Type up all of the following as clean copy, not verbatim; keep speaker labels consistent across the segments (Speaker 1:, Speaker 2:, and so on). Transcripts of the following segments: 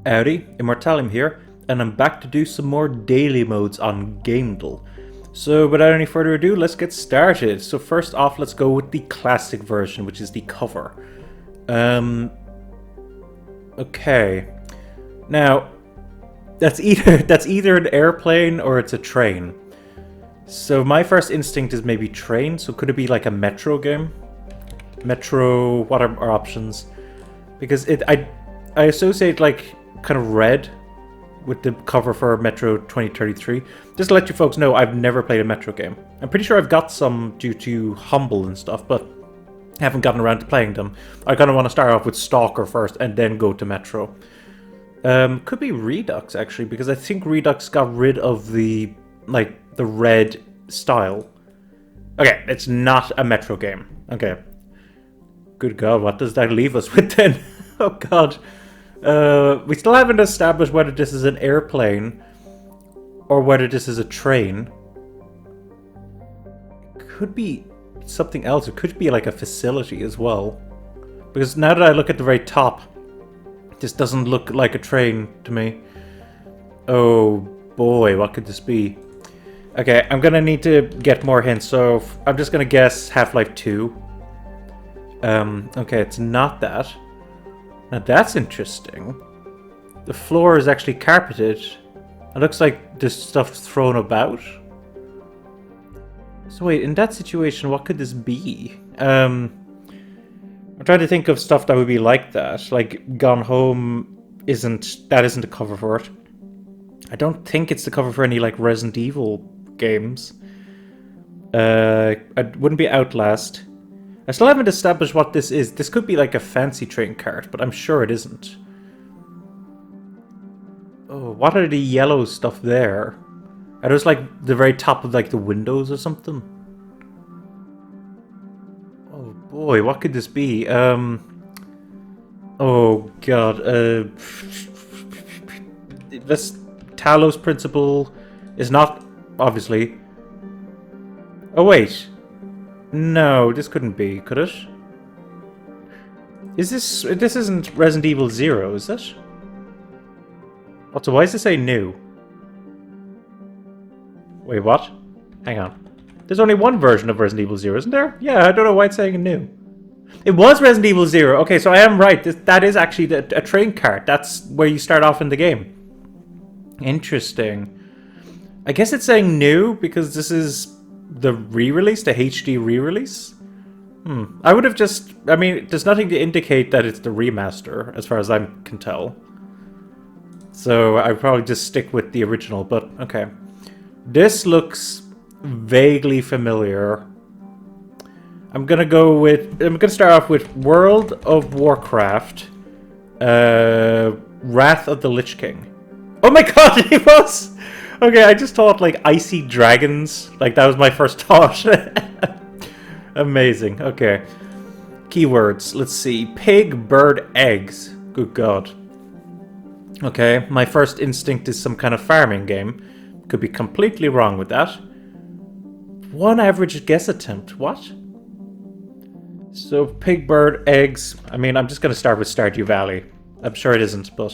Speaker 1: Howdy, Immortallium here, and I'm back to do some more daily modes on Gamedle. So without any further ado, let's get started. So first off, let's go with the classic version, which is the cover. Okay. Now, that's either an airplane or it's a train. So my first instinct is maybe train, so could it be like a Metro game? Metro, what are our options? Because I associate like kind of red with the cover for Metro 2033. Just to let you folks know, I've never played a Metro game. I'm pretty sure I've got some due to Humble and stuff, but I haven't gotten around to playing them. I kind of want to start off with Stalker first and then go to Metro. Could be Redux actually, because I think Redux got rid of the red style. Okay, it's not a Metro game. Okay. Good God, what does that leave us with then? Oh God. We still haven't established whether this is an airplane or whether this is a train. Could be something else. It could be like a facility as well. Because now that I look at the very top, this doesn't look like a train to me. Oh boy, what could this be? Okay, I'm gonna need to get more hints, so I'm just gonna guess Half-Life 2. Okay, it's not that. Now that's interesting. The floor is actually carpeted. It looks like there's stuff thrown about. So wait, in that situation, what could this be? I'm trying to think of stuff that would be like that. Like Gone Home isn't a cover for it. I don't think it's the cover for any like Resident Evil games. It wouldn't be Outlast. I still haven't established what this is. This could be like a fancy train cart, but I'm sure it isn't. Oh, what are the yellow stuff there? Are those like the very top of like the windows or something? Oh boy, what could this be? Oh God. This Talos principle is not obviously. Oh wait. No, this couldn't be, could it? Is this... This isn't Resident Evil 0, is it? What, so why does it say new? Wait, what? Hang on. There's only one version of Resident Evil 0, isn't there? Yeah, I don't know why it's saying new. It was Resident Evil 0. Okay, so I am right. That is actually a train cart. That's where you start off in the game. Interesting. I guess it's saying new because this is... the re-release, the HD re-release? I would have just... I mean, there's nothing to indicate that it's the remaster, as far as I can tell. So I'd probably just stick with the original, but okay. This looks vaguely familiar. I'm gonna go with... I'm gonna start off with World of Warcraft. Wrath of the Lich King. Oh my God, it was... Okay, I just thought like icy dragons. Like that was my first thought. Amazing. Okay. Keywords. Let's see. Pig, bird, eggs. Good God. Okay, my first instinct is some kind of farming game. Could be completely wrong with that. One average guess attempt. What? So pig, bird, eggs. I mean, I'm just going to start with Stardew Valley. I'm sure it isn't, but...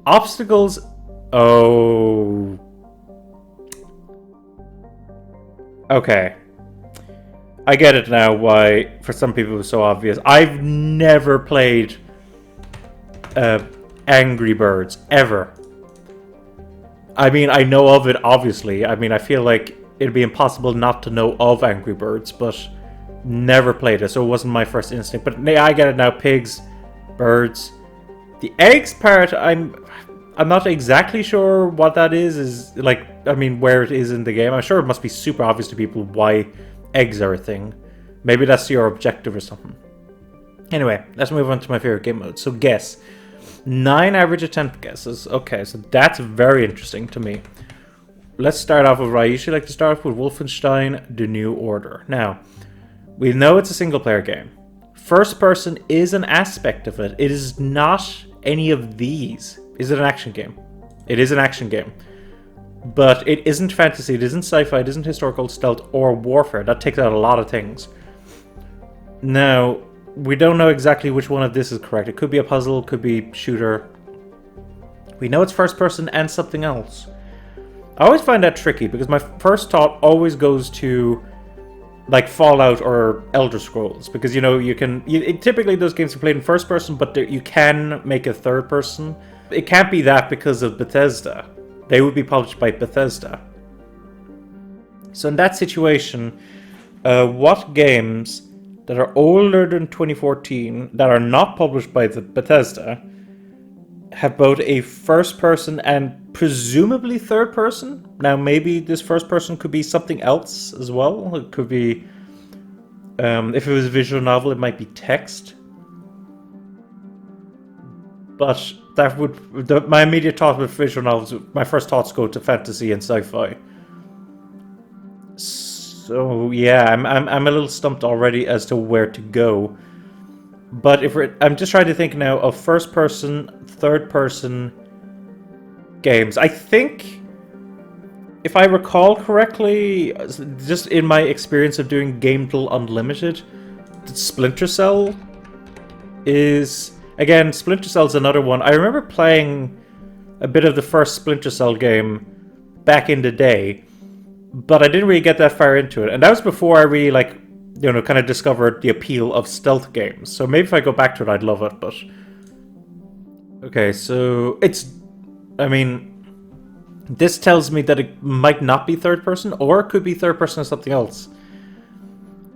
Speaker 1: Obstacles... Oh. Okay. I get it now why for some people it was so obvious. I've never played Angry Birds, ever. I mean, I know of it, obviously. I mean, I feel like it'd be impossible not to know of Angry Birds, but never played it, so it wasn't my first instinct. But I get it now. Pigs, birds. The eggs part, I'm not exactly sure what that is like, I mean, where it is in the game. I'm sure it must be super obvious to people why eggs are a thing. Maybe that's your objective or something. Anyway, let's move on to my favorite game mode. So guess. 9 average attempt guesses. Okay, so that's very interesting to me. Let's start off with, I usually like to start off with Wolfenstein: The New Order. Now, we know it's a single player game. First person is an aspect of it. It is not any of these. Is it an action game? It is an action game. But it isn't fantasy, it isn't sci-fi, it isn't historical, stealth, or warfare. That takes out a lot of things. Now, we don't know exactly which one of this is correct. It could be a puzzle, could be shooter. We know it's first person and something else. I always find that tricky because my first thought always goes to like Fallout or Elder Scrolls, because typically those games are played in first person, but you can make a third person. It can't be that because of Bethesda. They would be published by Bethesda. So in that situation, what games that are older than 2014 that are not published by the Bethesda have both a first person and presumably third person? Now maybe this first person could be something else as well. It could be, if it was a visual novel, it might be text. But that would, my immediate thought with visual novels, my first thoughts go to fantasy and sci-fi. So yeah, I'm a little stumped already as to where to go. But I'm just trying to think now of first person, third person games. I think, if I recall correctly, just in my experience of doing Gamedle Unlimited, Splinter Cell is... Again, Splinter Cell's another one. I remember playing a bit of the first Splinter Cell game back in the day, but I didn't really get that far into it. And that was before I really, kind of discovered the appeal of stealth games. So maybe if I go back to it, I'd love it, but... Okay, so this tells me that it might not be third person, or it could be third person or something else.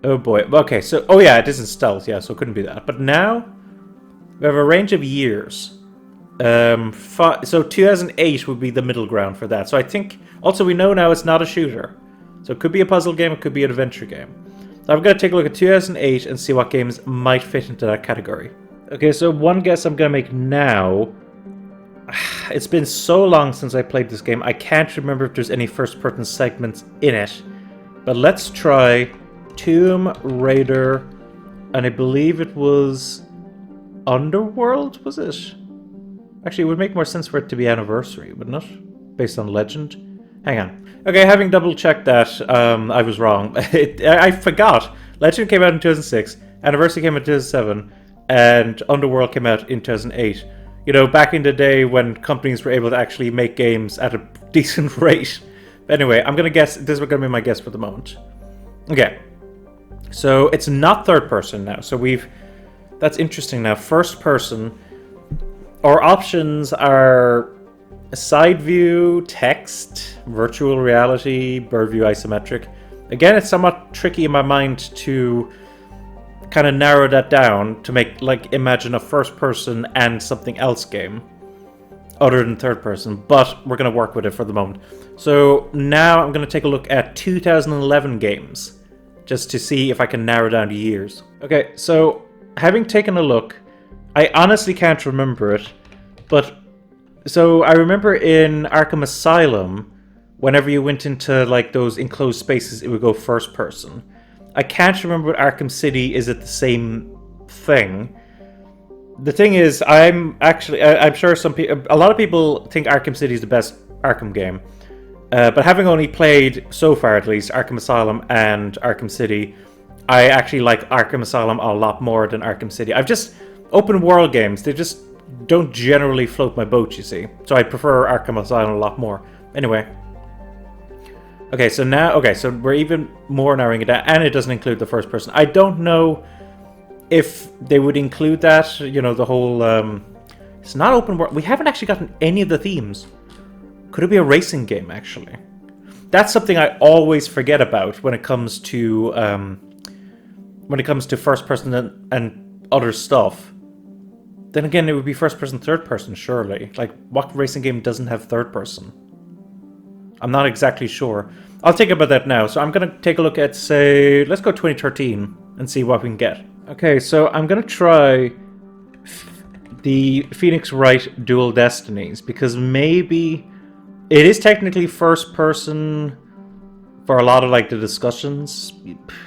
Speaker 1: Oh boy. Okay, so... Oh yeah, it isn't stealth, yeah, so it couldn't be that. But now, we have a range of years. So 2008 would be the middle ground for that. So I think... Also, we know now it's not a shooter. So it could be a puzzle game, it could be an adventure game. So I'm going to take a look at 2008 and see what games might fit into that category. Okay, so one guess I'm going to make now... It's been so long since I played this game, I can't remember if there's any first-person segments in it. But let's try Tomb Raider, and I believe it was Underworld, was it? Actually, it would make more sense for it to be Anniversary, wouldn't it? Based on Legend. Hang on. Okay, having double-checked that, I was wrong. I forgot. Legend came out in 2006, Anniversary came out in 2007, and Underworld came out in 2008. You know, back in the day when companies were able to actually make games at a decent rate. But anyway, I'm going to guess, this is going to be my guess for the moment. Okay. So, it's not third person now. So that's interesting now. First person. Our options are side view, text, virtual reality, bird view isometric. Again, it's somewhat tricky in my mind to kind of narrow that down to make, imagine a first person and something else game other than third person, but we're going to work with it for the moment. So now I'm going to take a look at 2011 games just to see if I can narrow down the years. Okay, so having taken a look, I honestly can't remember it, but so I remember in Arkham Asylum, whenever you went into those enclosed spaces, it would go first person. I can't remember what Arkham City, is it the same thing? The thing is, I'm sure a lot of people think Arkham City is the best Arkham game. But having only played, so far at least, Arkham Asylum and Arkham City, I actually like Arkham Asylum a lot more than Arkham City. Open world games, they just don't generally float my boat, you see. So I prefer Arkham Asylum a lot more. Anyway. Okay, so we're even more narrowing it down, and it doesn't include the first person. I don't know if they would include that, the whole, it's not open world. We haven't actually gotten any of the themes. Could it be a racing game, actually? That's something I always forget about when it comes to first person and other stuff. Then again, it would be first person, third person, surely. What racing game doesn't have third person? I'm not exactly sure. I'll think about that now. So I'm going to take a look at, say, let's go 2013 and see what we can get. Okay, so I'm going to try the Phoenix Wright Dual Destinies, because maybe it is technically first person for a lot of the discussions.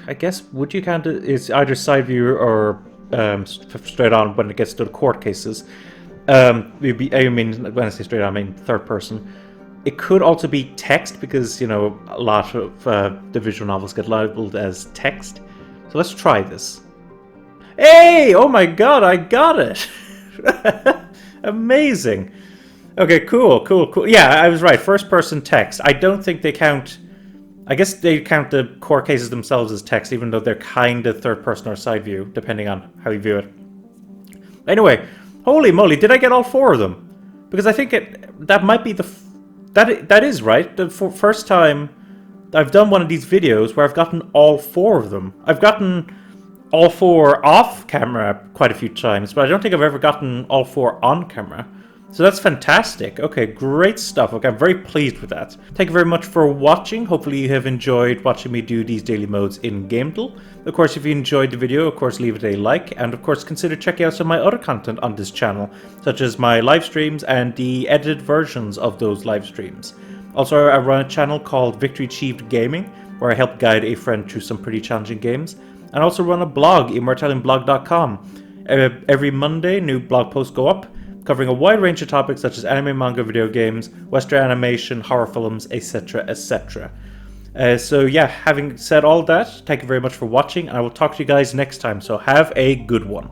Speaker 1: I guess, would you count it? It's either side view or straight on when it gets to the court cases. When I say straight on, I mean third person. It could also be text, because, a lot of the visual novels get labeled as text. So let's try this. Hey! Oh my god, I got it! Amazing! Okay, cool, cool, cool. Yeah, I was right. First-person text. I don't think they count. I guess they count the core cases themselves as text, even though they're kind of third-person or side view, depending on how you view it. Anyway, holy moly, did I get all four of them? Because I think that might be that is right. The first time I've done one of these videos where I've gotten all four of them. I've gotten all four off camera quite a few times, but I don't think I've ever gotten all four on camera. So that's fantastic. Okay, great stuff. Okay, I'm very pleased with that. Thank you very much for watching. Hopefully you have enjoyed watching me do these daily modes in Gamedle. Of course, if you enjoyed the video, of course, leave it a like. And of course, consider checking out some of my other content on this channel, such as my live streams and the edited versions of those live streams. Also, I run a channel called Victory Achieved Gaming, where I help guide a friend through some pretty challenging games. And I also run a blog, Immortalliumblog.com. Every Monday, new blog posts go up, covering a wide range of topics such as anime, manga, video games, Western animation, horror films, etc, etc. So yeah, having said all that, thank you very much for watching, and I will talk to you guys next time, so have a good one.